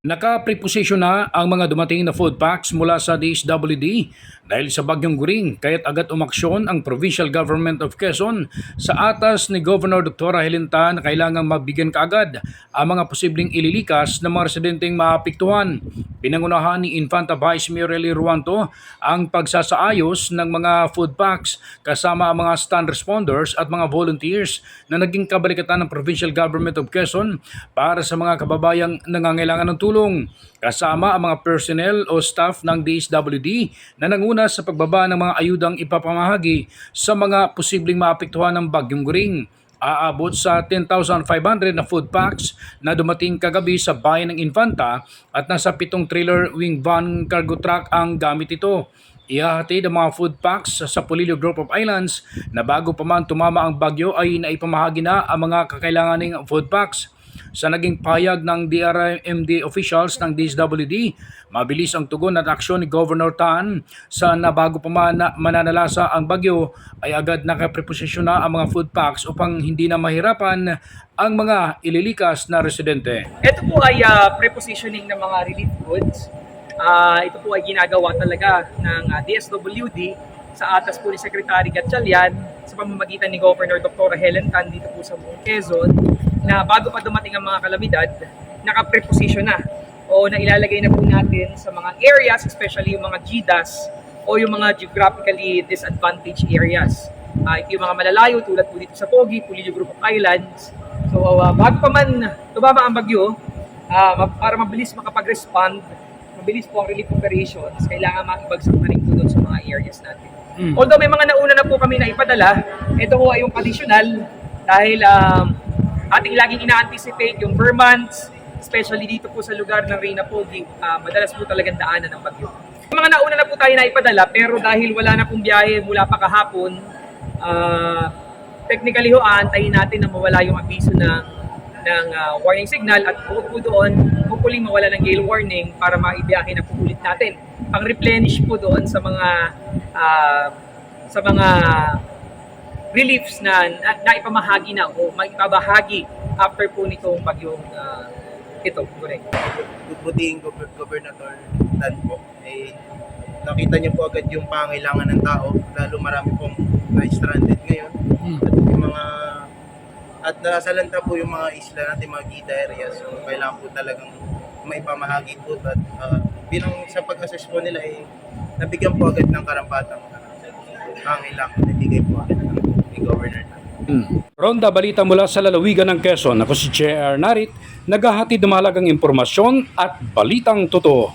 Naka-preposition na ang mga dumating na food packs mula sa DSWD dahil sa bagyong Guring, kaya't agad umaksyon ang Provincial Government of Quezon sa atas ni Governor Dr. Helinta na kailangang mabigyan kaagad ang mga posibleng ililikas ng mga residenteng maapektuhan. Pinangunahan ni Infanta Vice Mayor Eli Ruanto ang pagsasaayos ng mga food packs kasama ang mga stand responders at mga volunteers na naging kabalikatan ng Provincial Government of Quezon para sa mga kababayang nangangailangan ng tulong, kasama ang mga personnel o staff ng DSWD na nanguna sa pagbaba ng mga ayudang ipapamahagi sa mga posibleng maapektuhan ng bagyong Guring. Aabot sa 10,500 na food packs na dumating kagabi sa bayan ng Infanta at nasa 7 trailer wing van cargo truck ang gamit ito. Ihahatid ang mga food packs sa Polillo Group of Islands na bago pa man tumama ang bagyo ay naipamahagi na ang mga kakailanganing food packs. Sa naging pahayag ng DRMD officials ng DSWD, mabilis ang tugon at aksyon ni Governor Tan sa nabago pa man na mananalasa ang bagyo ay agad nakapreposisyon na ang mga food packs upang hindi na mahirapan ang mga ililikas na residente. Ito po ay prepositioning ng mga relief goods. Ito po ay ginagawa talaga ng DSWD sa atas po ni Secretary Gatchalian sa pamamagitan ni Governor Dr. Helen Tan dito po sa buong Quezon, na bago pa dumating ang mga kalamidad, naka-preposition na o nailalagay na po natin sa mga areas, especially yung mga GDAS o yung mga geographically disadvantaged areas. Ito yung mga malalayo tulad po dito sa Pogi, Polillo Group of Islands. So bago pa man tumama ang bagyo, para mabilis makapag-respond, mabilis po ang relief operations, kailangan makibagsak na rin po doon sa mga areas natin. Although may mga nauna na po kami na ipadala, ito po ay yung additional dahil ating laging ina-anticipate yung Vermonts, especially dito po sa lugar ng Reyna Pogi, madalas po talagang daanan ng bagyo. Yung mga nauna na po tayo na ipadala, pero dahil wala na pong biyahe mula pa kahapon, technically aantayin natin na mawala yung abiso ng warning signal at bukod po doon, hopefully mawala ng gale warning para maibiyahe na po ulit natin. Ang replenish po doon sa mga reliefs na naipamahagi na o maipabahagi after po nitong bagyong ito. Correct. Buting Gobernador Dan po, nakita niyo po agad yung pangailangan ng tao, lalo marami pong na-stranded ngayon. At nasalanta po yung mga isla natin, mga gida areas, so kailangan po talagang maipamahagi po at bilang sa pag-assess po nila nabigyan po agad ng karampatang pangailangan, nabigay po agad ni Governor. Ronda balita mula sa lalawigan ng Quezon. Ako si J.R. Narit, naghahatid ng mahalagang impormasyon at balitang totoo.